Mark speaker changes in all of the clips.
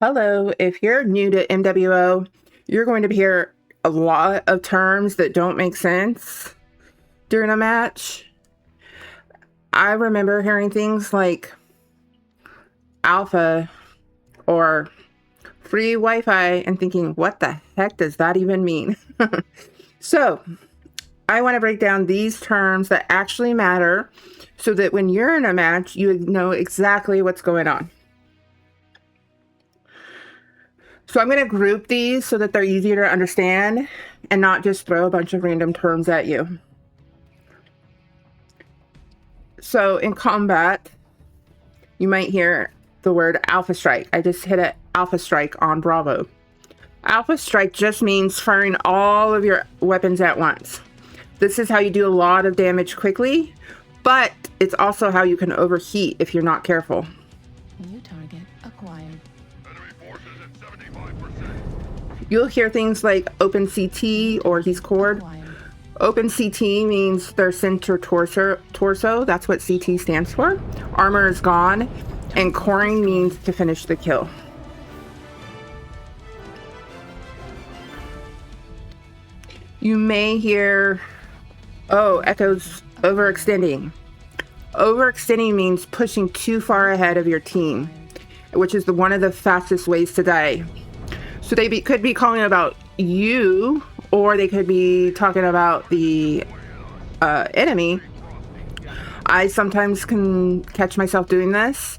Speaker 1: Hello, if you're new to MWO, you're going to hear a lot of terms that don't make sense during a match. I remember hearing things like alpha or free Wi-Fi and thinking, what the heck does that even mean? So I want to break down these terms that actually matter so that when you're in a match, you know exactly what's going on. So I'm going to group these so that they're easier to understand and not just throw a bunch of random terms at you. So in combat, you might hear the word alpha strike. I just hit an alpha strike on Bravo. Alpha strike just means firing all of your weapons at once. This is how you do a lot of damage quickly, but it's also how you can overheat if you're not careful.
Speaker 2: New target acquired.
Speaker 1: You'll hear things like open CT or he's cored. Open CT means their center torso. That's what CT stands for. Armor is gone. And coring means to finish the kill. You may hear, echoes overextending. Overextending means pushing too far ahead of your team, which is one of the fastest ways to die. So they could be calling about you, or they could be talking about the enemy. I sometimes can catch myself doing this,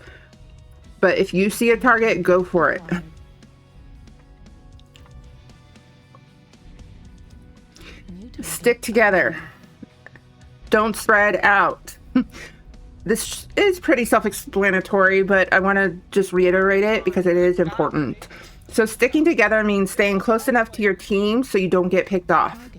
Speaker 1: but if you see a target, go for it. Stick together. Don't spread out. This is pretty self-explanatory, but I want to just reiterate it because it is important. So sticking together means staying close enough to your team so you don't get picked off.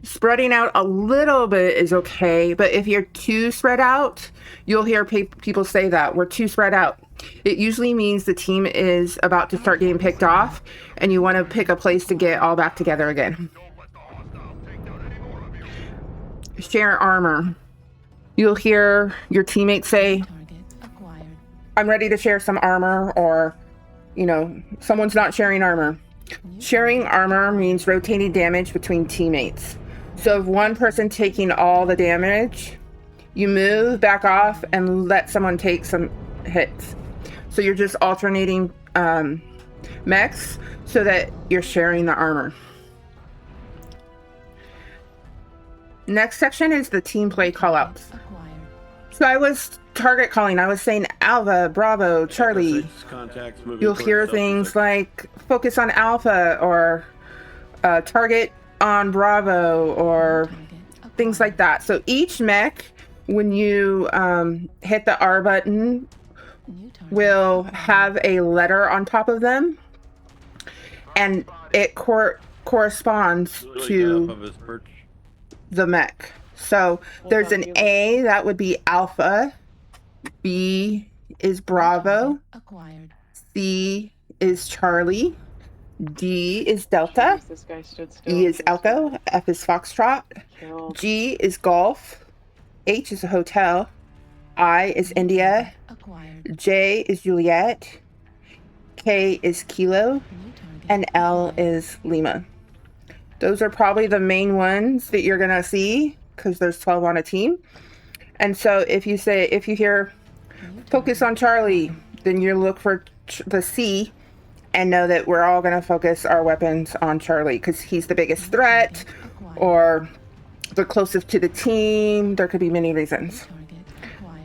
Speaker 1: Spreading out a little bit is okay, but if you're too spread out, you'll hear people say that, we're too spread out. It usually means the team is about to start getting picked off and you want to pick a place to get all back together again. Share armor. You'll hear your teammates say, I'm ready to share some armor, or someone's not sharing armor. Sharing armor means rotating damage between teammates. So if one person taking all the damage, you move back off and let someone take some hits. So you're just alternating mechs so that you're sharing the armor. Next section is the team play callouts. So I was target calling. I was saying Alpha, Bravo, Charlie. You'll hear things like focus on Alpha or target on Bravo or things like that. So each mech, when you hit the R button, will have a letter on top of them, and it corresponds to the mech. So there's an A, that would be Alpha. B is Bravo. C is Charlie. D is Delta. E is Echo. F is Foxtrot. G is Golf. H is a hotel. I is India. J is Juliet. K is Kilo. And L is Lima. Those are probably the main ones that you're gonna see because there's 12 on a team. And so if you hear focus on Charlie, then you look for the C and know that we're all gonna focus our weapons on Charlie because he's the biggest threat or the closest to the team. There could be many reasons.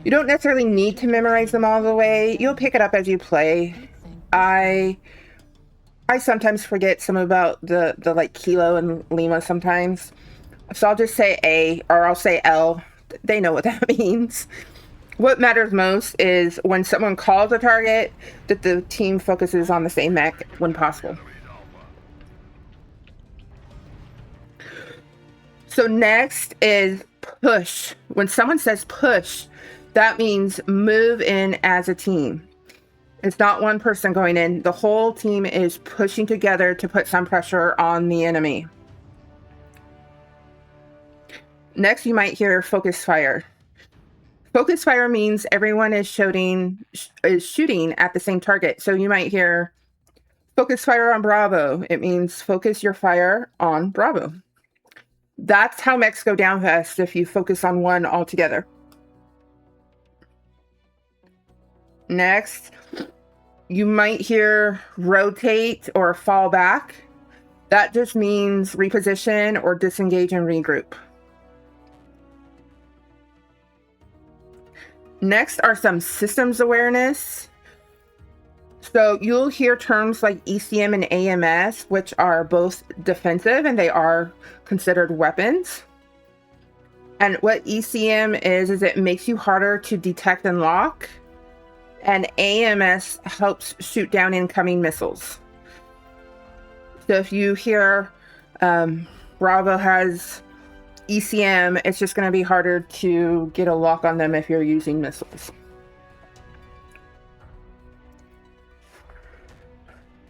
Speaker 1: You don't necessarily need to memorize them all the way. You'll pick it up as you play. I sometimes forget some about the like Kilo and Lima sometimes. So I'll just say A or I'll say L. They know what that means. What matters most is when someone calls a target that the team focuses on the same mech when possible. So next is push. When someone says push, that means move in as a team. It's not one person going in. The whole team is pushing together to put some pressure on the enemy. Next, you might hear focus fire. Focus fire means everyone is shooting at the same target. So you might hear Focus fire on Bravo. It means focus your fire on Bravo. That's how mechs go down fast if you focus on one altogether. Next, you might hear rotate or fall back. That just means reposition or disengage and regroup. Next are some systems awareness. So you'll hear terms like ECM and AMS, which are both defensive and they are considered weapons. And what ECM is it makes you harder to detect and lock. And AMS helps shoot down incoming missiles. So if you hear Bravo has ECM, it's just going to be harder to get a lock on them if you're using missiles.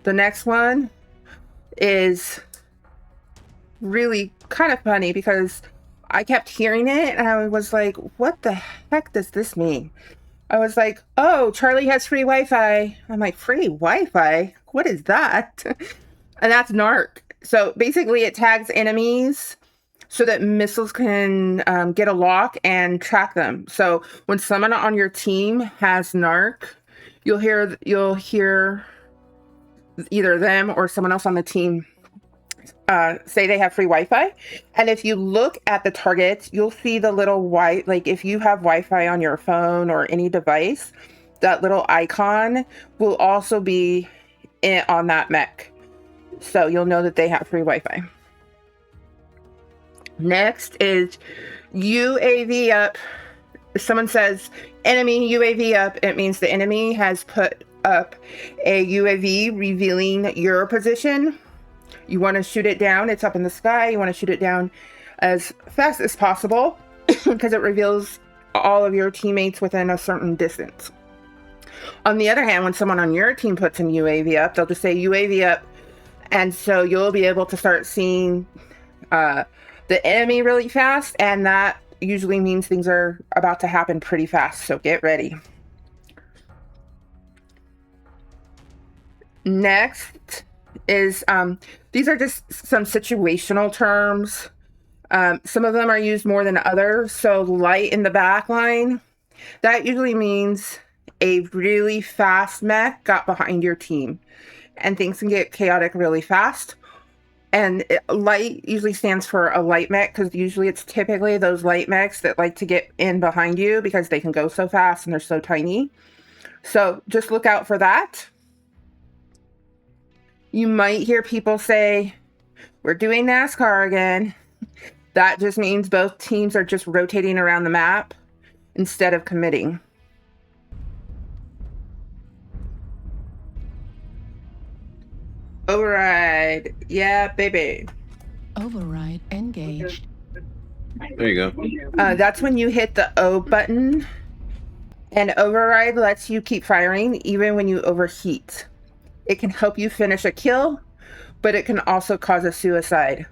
Speaker 1: The next one is really kind of funny because I kept hearing it and I was like, what the heck does this mean? I was like, oh, Charlie has free Wi-Fi. I'm like, free Wi-Fi? What is that? And that's NARC. So basically it tags enemies so that missiles can get a lock and track them. So when someone on your team has NARC, you'll hear either them or someone else on the team say they have free Wi-Fi. And if you look at the target, you'll see the little white, like if you have Wi-Fi on your phone or any device, that little icon will also be on that mech. So you'll know that they have free Wi-Fi. Next is UAV up. If someone says enemy UAV up, it means the enemy has put up a UAV revealing your position. You want to shoot it down. It's up in the sky. You want to shoot it down as fast as possible because it reveals all of your teammates within a certain distance. On the other hand, when someone on your team puts an UAV up, they'll just say UAV up. And so you'll be able to start seeing the enemy really fast. And that usually means things are about to happen pretty fast. So get ready. Next is, these are just some situational terms. Some of them are used more than others. So light in the back line, that usually means a really fast mech got behind your team and things can get chaotic really fast. And light usually stands for a light mech because usually it's typically those light mechs that like to get in behind you because they can go so fast and they're so tiny. So just look out for that. You might hear people say, we're doing NASCAR again. That just means both teams are just rotating around the map instead of committing. Override. Yeah, baby.
Speaker 2: Override engaged.
Speaker 3: There you go.
Speaker 1: That's when you hit the O button. And override lets you keep firing even when you overheat. It can help you finish a kill, but it can also cause a suicide.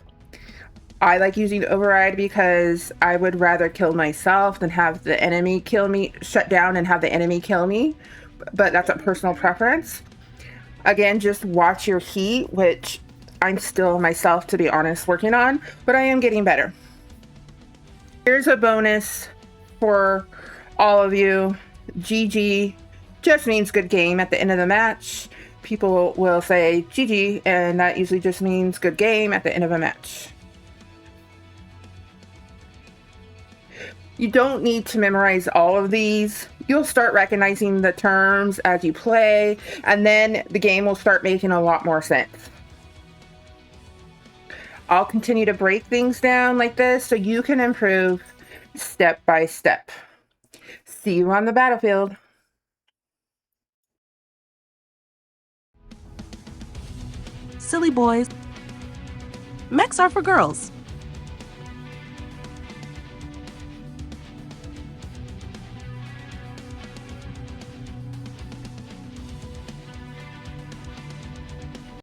Speaker 1: I like using override because I would rather kill myself than have the enemy kill me, shut down and have the enemy kill me. But that's a personal preference. Again, just watch your heat, which I'm still myself, to be honest, working on, but I am getting better. Here's a bonus for all of you. GG just means good game at the end of the match. People will say GG, and that usually just means good game at the end of a match. You don't need to memorize all of these. You'll start recognizing the terms as you play, and then the game will start making a lot more sense. I'll continue to break things down like this so you can improve step by step. See you on the battlefield.
Speaker 4: Silly boys. Mechs are for girls.